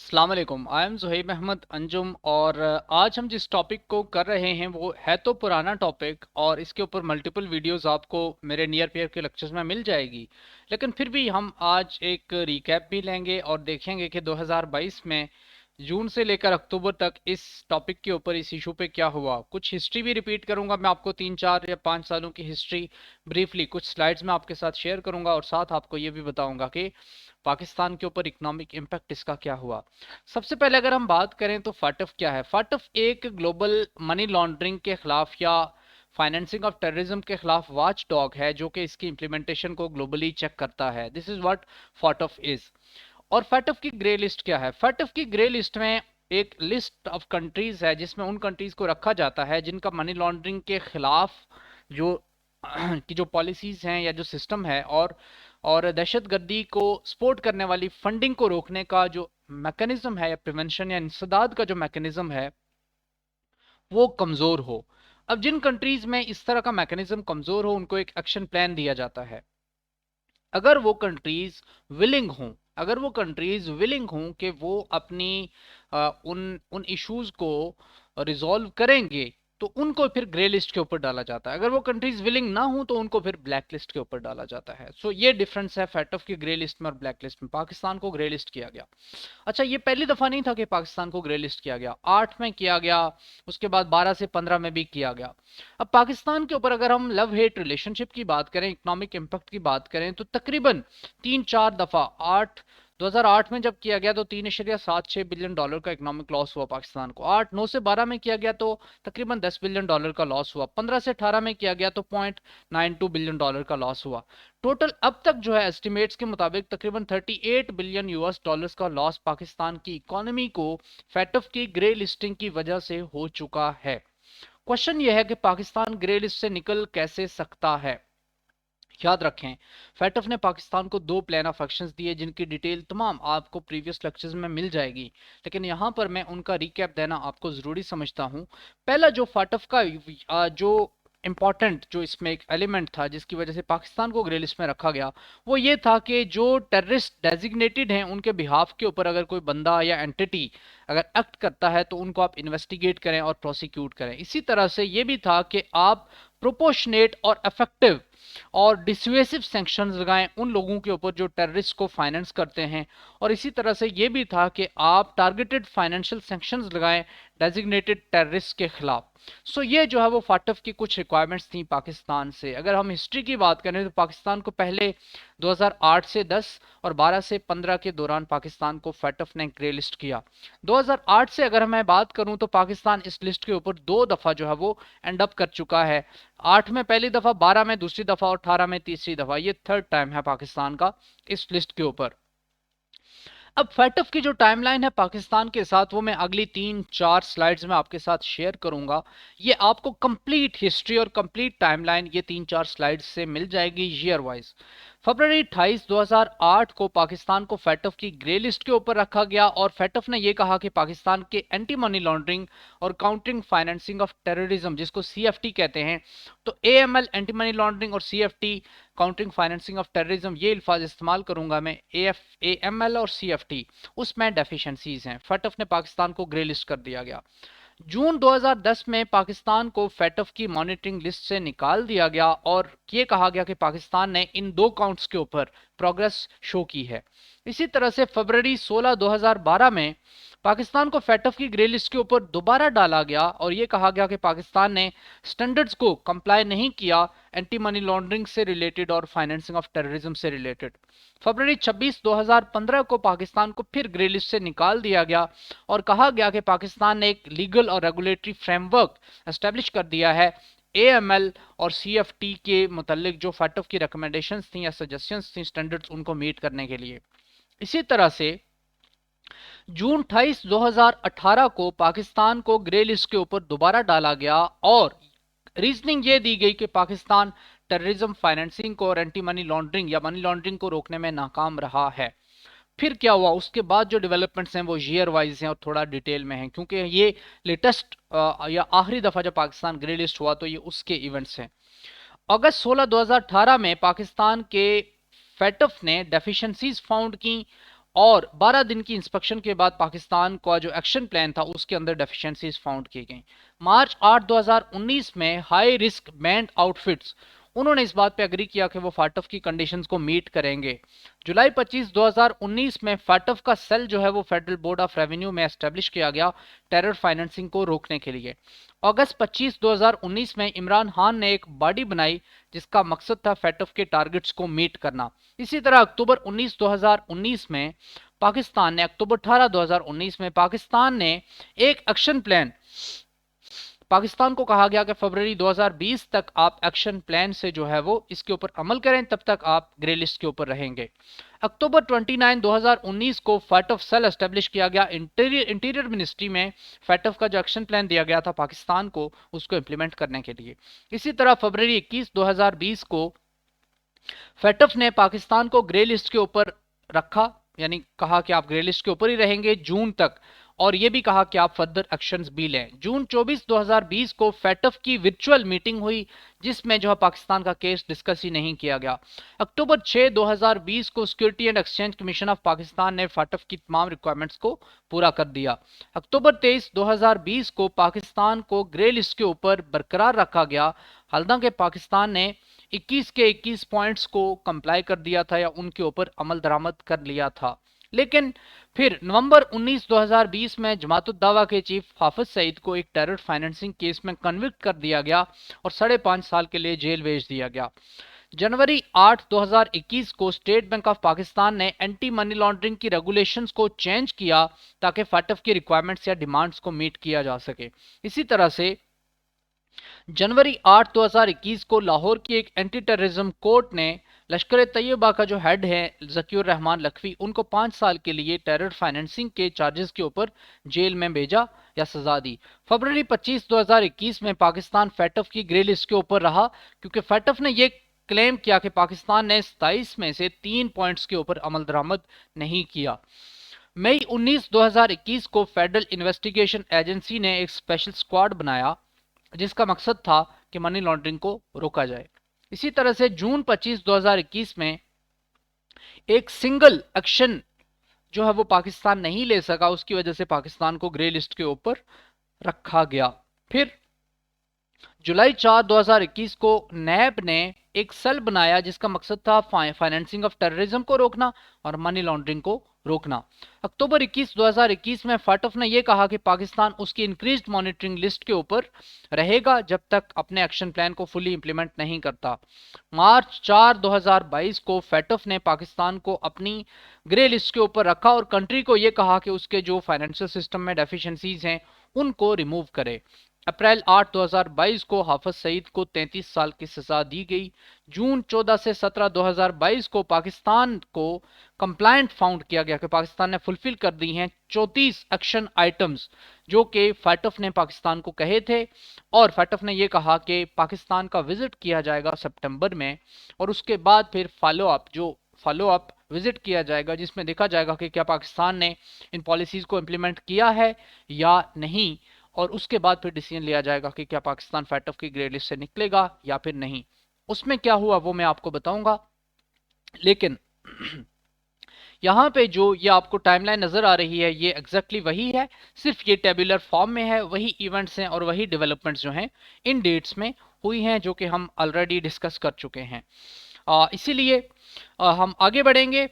अस्सलाम वालेकुम। I am Zuhaib Ahmad Anjum और आज हम जिस टॉपिक को कर रहे हैं वो है तो पुराना टॉपिक और इसके ऊपर मल्टीपल वीडियोस आपको मेरे नियर पेयर के लेक्चर्स में मिल जाएगी। लेकिन फिर भी हम आज एक रिकैप भी लेंगे और देखेंगे कि 2022 में जून से लेकर अक्टूबर तक इस टॉपिक के ऊपर इस इशू पे क्या हुआ। कुछ हिस्ट्री भी रिपीट करूंगा, मैं आपको 3 4 या 5 सालों की हिस्ट्री ब्रीफली कुछ स्लाइड्स में आपके साथ शेयर करूंगा और साथ आपको ये भी बताऊंगा कि पाकिस्तान के ऊपर इकोनॉमिक इम्पैक्ट इसका क्या हुआ। सबसे पहले अगर हम बात करें तो फाटफ क्या है। फाटफ एक ग्लोबल मनी लॉन्ड्रिंग के खिलाफ या फाइनेंसिंग ऑफ टेररिज्म के खिलाफ वॉच डॉग है जो कि इसकी इंप्लीमेंटेशन को ग्लोबली चेक करता है। This is what FATF is. और फाटफ की ग्रे लिस्ट क्या है। फाटफ की ग्रे लिस्ट में एक लिस्ट ऑफ कंट्रीज है जिसमें उन कंट्रीज को रखा जाता है जिनका मनी लॉन्ड्रिंग के खिलाफ जो की जो पॉलिसीज हैं या जो सिस्टम है और दहशतगर्दी को सपोर्ट करने वाली फंडिंग को रोकने का जो मैकेनिज्म है या प्रिवेंशन या इंसदाद का जो मैकेनिज्म है वो कमजोर हो। अब जिन कंट्रीज में इस तरह का मैकेनिज्म कमजोर हो उनको एक एक्शन प्लान दिया जाता है। अगर वो कंट्रीज विलिंग हों, अगर वो कंट्रीज विलिंग हों कि वो अपनी उन उन इश्यूज को रिजॉल्व करेंगे तो उनको फिर ग्रे लिस्ट के ऊपर डाला जाता है। अगर वो कंट्रीज विलिंग ना हो तो उनको फिर ब्लैक लिस्ट के ऊपर डाला जाता है। सो ये डिफरेंस है फैटफ की ग्रे लिस्ट में और ब्लैक लिस्ट में। पाकिस्तान को ग्रे लिस्ट किया गया। अच्छा, ये पहली दफा नहीं था कि पाकिस्तान को ग्रे लिस्ट किया गया। 8 में किया गया, उसके बाद 12 से 15 में भी किया गया। अब पाकिस्तान के ऊपर अगर हम लव हेट रिलेशनशिप की बात करें, इकोनॉमिक इंपैक्ट की बात करें तो तकरीबन 3 4 दफा 2008 में जब किया गया तो 3.76 बिलियन डॉलर का इकोनॉमिक लॉस हुआ पाकिस्तान को। 8 9 से 12 में किया गया तो तकरीबन 10 बिलियन डॉलर का लॉस हुआ। 15 से 18 में किया गया तो 0.92 बिलियन डॉलर का लॉस हुआ। टोटल अब तक जो है एस्टिमेट्स के मुताबिक तकरीबन 38 बिलियन यूएस डॉलर्स का लॉस पाकिस्तान की इकोनॉमी को फैटफ की ग्रे लिस्टिंग की वजह से हो चुका है। क्वेश्चन यह है कि पाकिस्तान ग्रे लिस्ट से निकल कैसे सकता है। याद रखें, फैटफ ने पाकिस्तान को 2 प्लान ऑफ एक्शंस दिए जिनकी डिटेल तमाम आपको प्रीवियस लेक्चर्स में मिल जाएगी, लेकिन यहां पर मैं उनका रिकैप देना आपको जरूरी समझता हूं। पहला जो फाटफ का जो इंपॉर्टेंट जो इसमें एक एलिमेंट था जिसकी वजह से पाकिस्तान को ग्रे लिस्ट में रखा गया वो ये था कि जो टेररिस्ट डेजिग्नेटेड हैं उनके बिहाफ के ऊपर अगर कोई बंदा या एंटिटी अगर एक्ट करता है तो उनको आप इन्वेस्टिगेट करें और प्रोसिक्यूट करें। इसी तरह से ये भी था कि आप प्रोपोर्शनेट और इफेक्टिव और डिसुएसिव सैंक्शंस लगाएं उन लोगों के ऊपर जो टेररिस्ट को फाइनेंस करते हैं। और इसी तरह से ये भी था कि आप टारगेटेड फाइनेंशियल सैंक्शंस लगाएं डेजिग्नेटेड टेररिस्ट के खिलाफ। सो ये जो है वो फाटफ की कुछ रिक्वायरमेंट्स थी पाकिस्तान से। अगर हम हिस्ट्री की बात करें तो पाकिस्तान को पहले 2008 से 10 और 12 से 15 के दौरान पाकिस्तान को फैटफ ने ग्रे लिस्ट किया। 2008 से अगर मैं बात करूं तो पाकिस्तान इस लिस्ट के ऊपर 2 दफा जो है वो एंड अप कर चुका है। 8 में पहली दफा, 12 में दूसरी दफा और 18 में तीसरी दफा। ये थर्ड टाइम है पाकिस्तान का इस लिस्ट के ऊपर। अब फैटफ की जो टाइमलाइन है पाकिस्तान के साथ वो मैं अगली 3 4 स्लाइड्स में आपके साथ शेयर करूंगा। ये आपको कंप्लीट हिस्ट्री और कंप्लीट टाइमलाइन ये 3 4 स्लाइड्स से मिल जाएगी ईयर वाइज। फरवरी 28 2008 को पाकिस्तान को फैटफ की ग्रे लिस्ट के ऊपर रखा गया और फैटफ ने यह कहा कि पाकिस्तान के एंटी मनी लॉन्ड्रिंग और काउंटरिंग फाइनेंसिंग ऑफ टेररिज्म जिसको सीएफटी कहते हैं, तो एएमएल एंटी मनी लॉन्ड्रिंग और CFT countering financing of terrorism ये अल्फाज इस्तेमाल करूंगा मैं। एएमएल और सीएफटी उसमें डेफिशिएंसीज हैं। फैटफ ने पाकिस्तान को ग्रे लिस्ट कर दिया गया। जून 2010 में पाकिस्तान को फैटफ की मॉनिटरिंग लिस्ट से निकाल दिया गया और ये कहा गया कि पाकिस्तान ने इन 2 काउंट्स के ऊपर प्रोग्रेस शो की है। इसी तरह से फरवरी 16 2012 में पाकिस्तान को फैटफ की ग्रे लिस्ट के ऊपर दोबारा डाला गया और यह कहा गया कि पाकिस्तान ने स्टैंडर्ड्स को कंप्लाई नहीं किया एंटी मनी लॉन्ड्रिंग से रिलेटेड और फाइनेंसिंग ऑफ टेररिज्म से रिलेटेड। फरवरी 26 2015 को पाकिस्तान को फिर ग्रे लिस्ट से निकाल दिया गया और कहा गया कि पाकिस्तान ने एक लीगल और रेगुलेटरी फ्रेमवर्क एस्टेब्लिश कर दिया है एएमएल और सीएफटी के मुतालिक जो फैटफ की रिकमेंडेशंस थी या सजेशंस थी स्टैंडर्ड्स उनको मीट करने के लिए। इसी तरह से जून 28 2018 को पाकिस्तान को ग्रे लिस्ट के ऊपर दोबारा डाला गया और रीजनिंग ये दी गई कि पाकिस्तान टेररिज्म फाइनेंसिंग को और एंटी मनी लॉन्ड्रिंग या मनी लॉन्ड्रिंग को रोकने में नाकाम रहा है। फिर क्या हुआ उसके बाद जो डेवलपमेंट्स हैं वो ईयर वाइज हैं और थोड़ा डिटेल में हैं क्योंकि ये लेटेस्ट या आखिरी दफा जब पाकिस्तान ग्रे लिस्ट हुआ तो ये उसके इवेंट्स हैं। अगस्त 16 2018 में पाकिस्तान के फैटफ ने डेफिशिएंसीज फाउंड की और 12 दिन की इंस्पेक्शन के बाद पाकिस्तान का जो एक्शन प्लान था उसके अंदर डेफिशिएंसीज फाउंड की गई। मार्च 8 2019 में हाई रिस्क बैंड आउटफिट्स उन्होंने इस बात पे एग्री किया कि वो फाटफ की कंडीशंस को मीट करेंगे। जुलाई 25 2019 में फाटफ का सेल जो है वो फेडरल बोर्ड ऑफ रेवेन्यू में एस्टेब्लिश किया गया टेरर फाइनेंसिंग को रोकने के लिए। अगस्त 25 2019 में इमरान खान ने एक बॉडी बनाई जिसका मकसद था फाटफ के टारगेट्स को मीट करना। इसी तरह अक्टूबर 19 2019 में पाकिस्तान ने अक्टूबर 18 2019 में पाकिस्तान ने एक एक्शन प्लान पाकिस्तान को कहा गया कि फरवरी 2020 तक आप एक्शन प्लान से जो है वो इसके ऊपर अमल करें, तब तक आप ग्रे लिस्ट के ऊपर रहेंगे। अक्टूबर 29 2019 को फैटफ सेल एस्टेब्लिश किया गया इंटीरियर मिनिस्ट्री में। फैटफ का जो एक्शन प्लान दिया गया था पाकिस्तान को उसको इंप्लीमेंट करने के लिए। इसी तरह फरवरी 21 2020 को फैटफ ने पाकिस्तान को ग्रे लिस्ट के ऊपर रखा, यानी कहा कि आप ग्रे लिस्ट के ऊपर ही रहेंगे जून तक, और यह भी कहा कि आप फर्दर एक्शंस भी लें। जून 24 2020 को फैटफ की वर्चुअल मीटिंग हुई जिसमें जो है पाकिस्तान का केस डिस्कस ही नहीं किया गया। अक्टूबर 6 2020 को security and exchange commission of Pakistan ने फैटफ की तमाम रिक्वायरमेंट्स को पूरा कर दिया। अक्टूबर 23 2020 को पाकिस्तान को ग्रे लिस्ट के ऊपर बरकरार रखा गया, हालांकि पाकिस्तान ने 21 के 21 पॉइंट्स को कंप्लाई कर दिया था या उनके ऊपर अमल दरामद कर लिया था। लेकिन फिर नवंबर 19 2020 में जमातुद दावा के चीफ हाफिज सईद को एक टेरर फाइनेंसिंग केस में कन्विक्ट कर दिया गया और 5.5 साल के लिए जेल भेज दिया गया। जनवरी 8 2021 को स्टेट बैंक ऑफ पाकिस्तान ने एंटी मनी लॉन्ड्रिंग की रेगुलेशंस को चेंज किया ताकि फैटफ की रिक्वायरमेंट्स या डिमांड्स को मीट किया जा सके। इसी तरह से जनवरी 8 2021 को लाहौर की एक एंटी टेररिज्म कोर्ट ने लश्कर तैयबा का जो हेड है ज़कीउर रहमान लखवी उनको 5 साल के लिए टेरर फाइनेंसिंग के चार्जेस के ऊपर जेल में भेजा या सजा दी। फरवरी 25 2021 में पाकिस्तान फैटफ की ग्रे लिस्ट के ऊपर रहा क्योंकि फैटफ ने यह क्लेम किया कि पाकिस्तान ने 27 में से 3 पॉइंट्स के ऊपर अमल दरामद नहीं किया। मई 19 2021 को फेडरल इन्वेस्टिगेशन एजेंसी ने एक स्पेशल स्क्वाड बनाया जिसका मकसद था कि मनी लॉन्ड्रिंग को रोका जाए। इसी तरह से जून 25 2021 में एक सिंगल एक्शन जो है वो पाकिस्तान नहीं ले सका, उसकी वजह से पाकिस्तान को ग्रे लिस्ट के ऊपर रखा गया। फिर जुलाई 4 2021 को नैब ने एक सेल बनाया जिसका मकसद था फाइनेंसिंग ऑफ टेररिज्म को रोकना और मनी लॉन्ड्रिंग को रोकना। अक्टूबर 21 2021 में फैटफ ने यह कहा कि पाकिस्तान उसकी इंक्रीज्ड मॉनिटरिंग लिस्ट के ऊपर रहेगा जब तक अपने एक्शन प्लान को फुली इंप्लीमेंट नहीं करता। मार्च 4 2022 को फैटफ ने पाकिस्तान को अपनी ग्रे लिस्ट के ऊपर रखा और कंट्री को यह कहा कि उसके जो फाइनेंशियल सिस्टम में डेफिशिएंसीज हैं उनको रिमूव करे। अप्रैल 8 2022 को हाफिज सईद को 33 साल की सजा दी गई। जून 14 से 17 2022 को पाकिस्तान को कंप्लायंट फाउंड किया गया कि पाकिस्तान ने फुलफिल कर दी हैं 34 एक्शन आइटम्स जो कि फैटफ ने पाकिस्तान को कहे थे, और फैटफ ने यह कहा कि पाकिस्तान का विजिट किया जाएगा सितंबर में और उसके बाद फिर फॉलो अप विजिट किया जाएगा जिसमें देखा जाएगा कि क्या पाकिस्तान ने इन पॉलिसीज को इंप्लीमेंट किया है या नहीं, और उसके बाद फिर डिसीजन लिया जाएगा कि क्या पाकिस्तान फैटफ की ग्रे लिस्ट से निकलेगा या फिर नहीं। उसमें क्या हुआ वो मैं आपको बताऊंगा, लेकिन यहाँ पे जो ये आपको टाइमलाइन नजर आ रही है ये एग्जैक्टली वही है, सिर्फ ये टेबुलर फॉर्म में है, वही इवेंट्स हैं और वही डेवलपमेंट्स जो हैं इन डेट्स में हुई हैं जो कि हम ऑलरेडी डिस्कस कर चुके हैं। इसीलिए हम आगे बढ़ेंगे।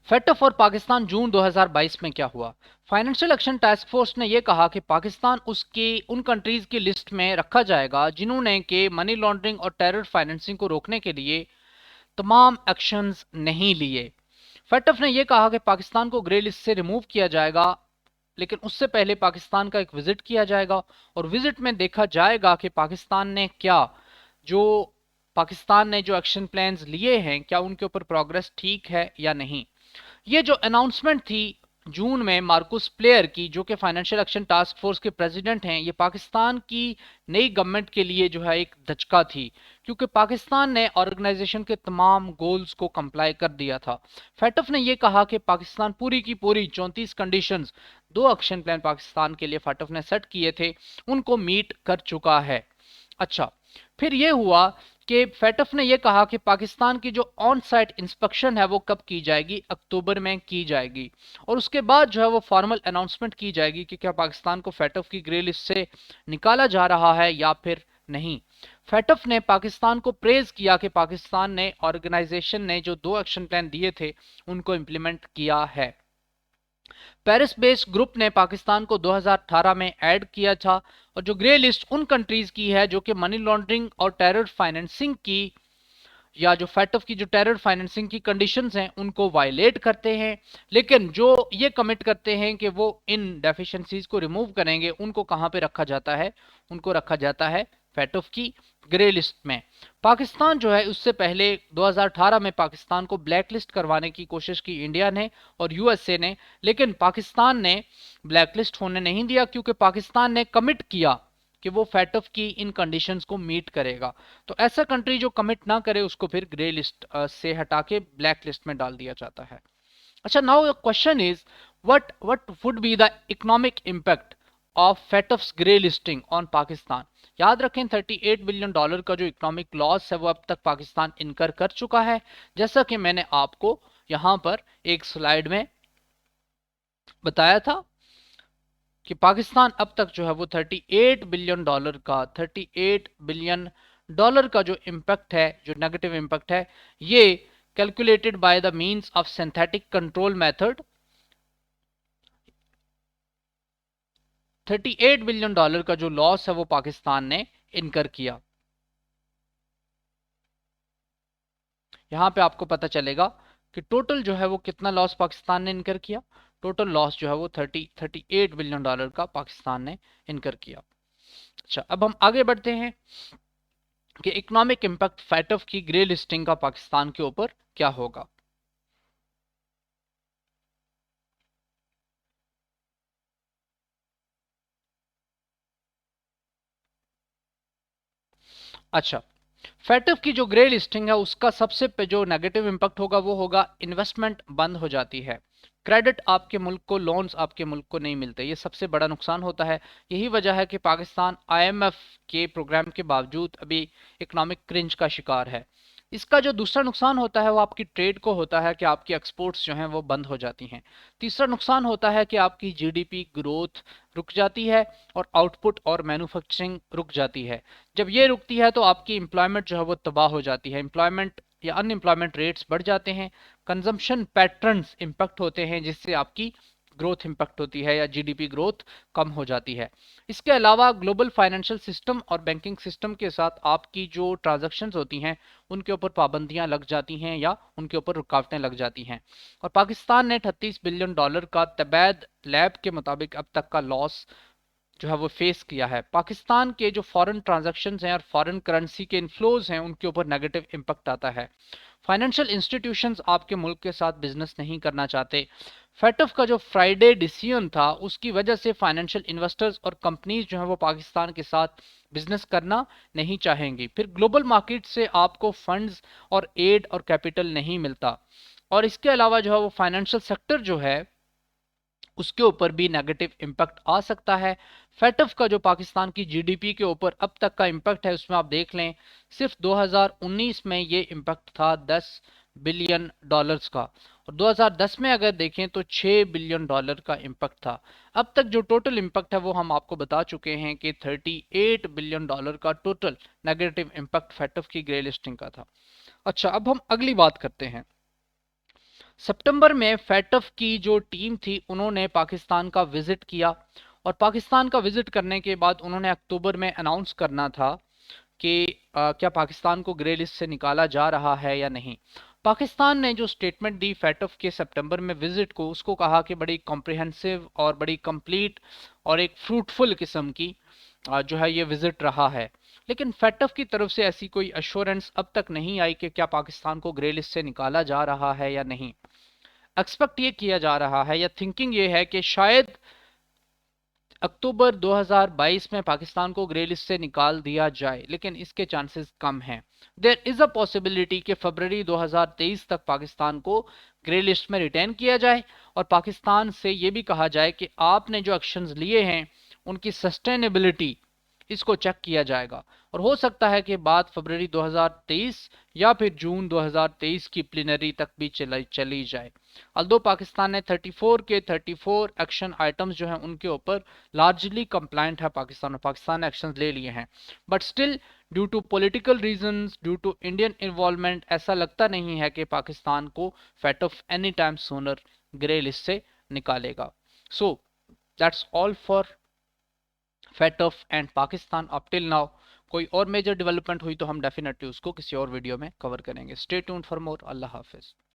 फैटफ और पाकिस्तान जून 2022 में क्या हुआ। फाइनेंशियल एक्शन टास्क फोर्स ने यह कहा कि पाकिस्तान उसकी उन कंट्रीज की लिस्ट में रखा जाएगा जिन्होंने के मनी लॉन्ड्रिंग और टेरर फाइनेंसिंग को रोकने के लिए तमाम एक्शंस नहीं लिए। फैटफ ने यह कहा कि पाकिस्तान को ग्रे लिस्ट से रिमूव किया जाएगा, लेकिन उससे पहले पाकिस्तान का एक विजिट किया जाएगा और विजिट में देखा जाएगा कि पाकिस्तान ने जो एक्शन प्लान्स लिए हैं क्या उनके ऊपर प्रोग्रेस ठीक है या नहीं। ये जो अनाउंसमेंट थी जून में मार्कुस प्लेयर की, जो कि फाइनेंशियल एक्शन टास्क फोर्स के प्रेसिडेंट हैं, ये पाकिस्तान की नई गवर्नमेंट के लिए जो है एक धचका थी क्योंकि पाकिस्तान ने ऑर्गेनाइजेशन के तमाम गोल्स को कंप्लाई कर दिया था। फैटफ ने यह कहा कि पाकिस्तान पूरी की पूरी 34 कंडीशंस 2 एक्शन प्लान पाकिस्तान के लिए फैटफ ने सेट किए थे उनको मीट कर चुका है। अच्छा, फिर यह हुआ कि फेटफ ने यह कहा कि पाकिस्तान की जो ऑन साइट इंस्पेक्शन है वो कब की जाएगी, अक्टूबर में की जाएगी, और उसके बाद जो है वो फॉर्मल अनाउंसमेंट की जाएगी कि क्या पाकिस्तान को फेटफ की ग्रे लिस्ट से निकाला जा रहा है या फिर नहीं। फेटफ ने पाकिस्तान को प्रेज किया कि पाकिस्तान ने, ऑर्गेनाइजेशन ने जो 2 एक्शन प्लान दिए थे उनको इंप्लीमेंट किया है। पेरिस बेस्ड ग्रुप ने पाकिस्तान को 2018 में ऐड किया था, और जो ग्रे लिस्ट उन कंट्रीज की है जो कि मनी लॉन्ड्रिंग और टेरर फाइनेंसिंग की, या जो फेटफ की जो टेरर फाइनेंसिंग की कंडीशंस हैं उनको वायलेट करते हैं, लेकिन जो ये कमिट करते हैं कि वो इन डेफिशिएंसीज को रिमूव करेंगे, उनको कहां पे रखा जाता है, उनको रखा जाता है फेटफ की ग्रे लिस्ट में। पाकिस्तान जो है उससे पहले 2018 में पाकिस्तान को ब्लैक लिस्ट करवाने की कोशिश की इंडिया ने और यूएसए ने, लेकिन पाकिस्तान ने ब्लैक लिस्ट होने नहीं दिया, क्योंकि पाकिस्तान ने कमिट किया कि वो फेटफ की इन कंडीशंस को मीट करेगा। तो ऐसा कंट्री जो कमिट ना करे उसको फिर ग्रे लिस्ट से हटा के ब्लैक लिस्ट में डाल दिया जाता है। अच्छा, now question is what would be the economic impact of FATF's grey listing on Pakistan. याद रखें $38 बिलियन का जो इकोनॉमिक लॉस है वो अब तक पाकिस्तान इनकर कर चुका है, जैसा कि मैंने आपको यहां पर एक स्लाइड में बताया था कि पाकिस्तान अब तक जो है वो $38 बिलियन का जो इम्पैक्ट है, जो नेगेटिव इम्पैक्ट है, ये calculated by the means of synthetic control method, $38 billion का जो लॉस है वो पाकिस्तान ने इनकर किया। यहां पे आपको पता चलेगा कि टोटल जो है वो कितना लॉस पाकिस्तान ने इनकर किया। टोटल लॉस जो है वो $38 बिलियन का पाकिस्तान ने इनकर किया। अच्छा, अब हम आगे बढ़ते हैं कि इकोनॉमिक इंपैक्ट फेटफ की ग्रे लिस्टिंग का पाकिस्तान के ऊपर क्या होगा। अच्छा, फेटफ की जो ग्रे लिस्टिंग है उसका सबसे जो नेगेटिव इंपैक्ट होगा वो होगा इन्वेस्टमेंट बंद हो जाती है, क्रेडिट आपके मुल्क को, लोन्स आपके मुल्क को नहीं मिलते, ये सबसे बड़ा नुकसान होता है। यही वजह है कि पाकिस्तान आईएमएफ के प्रोग्राम के बावजूद अभी इकोनॉमिक क्रिंज का शिकार है। इसका जो दूसरा नुकसान होता है वो आपकी ट्रेड को होता है कि आपकी एक्सपोर्ट्स जो हैं वो बंद हो जाती हैं। तीसरा नुकसान होता है कि आपकी जीडीपी ग्रोथ रुक जाती है और आउटपुट और मैन्युफैक्चरिंग रुक जाती है। जब ये रुकती है तो आपकी एम्प्लॉयमेंट जो है वो तबाह हो जाती है, एम्प्लॉयमेंट या अनएम्प्लॉयमेंट रेट्स बढ़ जाते हैं, कंजम्पशन पैटर्न्स इम्पैक्ट होते हैं, जिससे आपकी ग्रोथ इम्पैक्ट होती है या जीडीपी ग्रोथ कम हो जाती है। इसके अलावा ग्लोबल फाइनेंशियल सिस्टम और बैंकिंग सिस्टम के साथ आपकी जो ट्रांजैक्शंस होती हैं उनके ऊपर पाबंदियां लग जाती हैं या उनके ऊपर रुकावटें लग जाती हैं। और पाकिस्तान ने $38 बिलियन का तबैद लैब के मुताबिक अब तक का लॉस जो है वो फेस किया है। पाकिस्तान के जो फॉरेन ट्रांजैक्शंस हैं और फॉरेन करेंसी के इनफ्लोज हैं उनके ऊपर नेगेटिव इंपैक्ट आता है। फाइनेंशियल इंस्टीट्यूशंस आपके मुल्क के साथ बिजनेस नहीं करना चाहते। फेटफ का जो फ्राइडे डिसीजन था उसकी वजह से फाइनेंशियल इन्वेस्टर्स और कंपनीज जो है वो पाकिस्तान के साथ बिजनेस करना नहीं चाहेंगी। फिर ग्लोबल मार्केट से आपको फंड्स और एड और कैपिटल नहीं मिलता, और इसके अलावा जो है वो फाइनेंशियल सेक्टर जो है उसके ऊपर भी नेगेटिव इम्पैक्ट आ सकता है। फेटफ का जो पाकिस्तान की जीडीपी के ऊपर अब तक का इम्पैक्ट है उसमें आप देख लें, सिर्फ 2019 में ये इम्पैक्ट था $10 बिलियन का, और 2010 में अगर देखें तो $6 बिलियन का इम्पैक्ट था। अब तक जो टोटल इम्पैक्ट है वो हम आपको बता चुके हैं कि $38 बिलियन का टोटल नेगेटिव इम्पैक्ट फेटफ की ग्रे लिस्टिंग का था। अच्छा, अब हम अगली बात करते हैं। सितंबर में फेटफ की जो टीम थी उन्होंने पाकिस्तान का विजिट किया, और पाकिस्तान का विजिट करने के बाद उन्होंने अक्टूबर में अनाउंस करना था कि क्या पाकिस्तान को ग्रे लिस्ट से निकाला जा रहा है या नहीं। पाकिस्तान ने जो स्टेटमेंट दी फेटफ के सितंबर में विजिट को, उसको कहा कि बड़ी कॉम्प्रिहेंसिव और बड़ी कंप्लीट और एक फ्रूटफुल किस्म की जो है ये विजिट रहा है। लेकिन फेटफ की तरफ से ऐसी कोई अश्योरेंस अब तक नहीं आई कि क्या पाकिस्तान को ग्रे लिस्ट से निकाला जा रहा है या नहीं। एक्सपेक्ट ये किया जा रहा है या थिंकिंग ये है कि शायद अक्टूबर 2022 में पाकिस्तान को ग्रे लिस्ट से निकाल दिया जाए, लेकिन इसके चांसेस कम हैं। देयर इज अ पॉसिबिलिटी कि फरवरी 2023 तक पाकिस्तान को ग्रे लिस्ट में रिटेन किया जाए, और पाकिस्तान से ये भी कहा जाए कि आपने जो एक्शंस लिए हैं उनकी सस्टेनेबिलिटी इसको चेक किया जाएगा और हो सकता है कि बात फरवरी 2023 या फिर जून 2023 की प्लीनरी तक भी चली जाए। अल्दो पाकिस्तान ने 34 के 34 एक्शन आइटम्स जो हैं उनके ऊपर लार्जली कंप्लाइंट है, पाकिस्तान ने एक्शन ले लिए हैं, but still due to political reasons, due to Indian involvement, ऐसा लगता नहीं है कि पाकिस्तान को FATF any time sooner grey list से निकालेगा। So that's all for FATF and Pakistan up till now. कोई और मेजर डेवलपमेंट हुई तो हम डेफिनेटली उसको किसी और वीडियो में कवर करेंगे। Stay tuned for more. Allah Hafiz.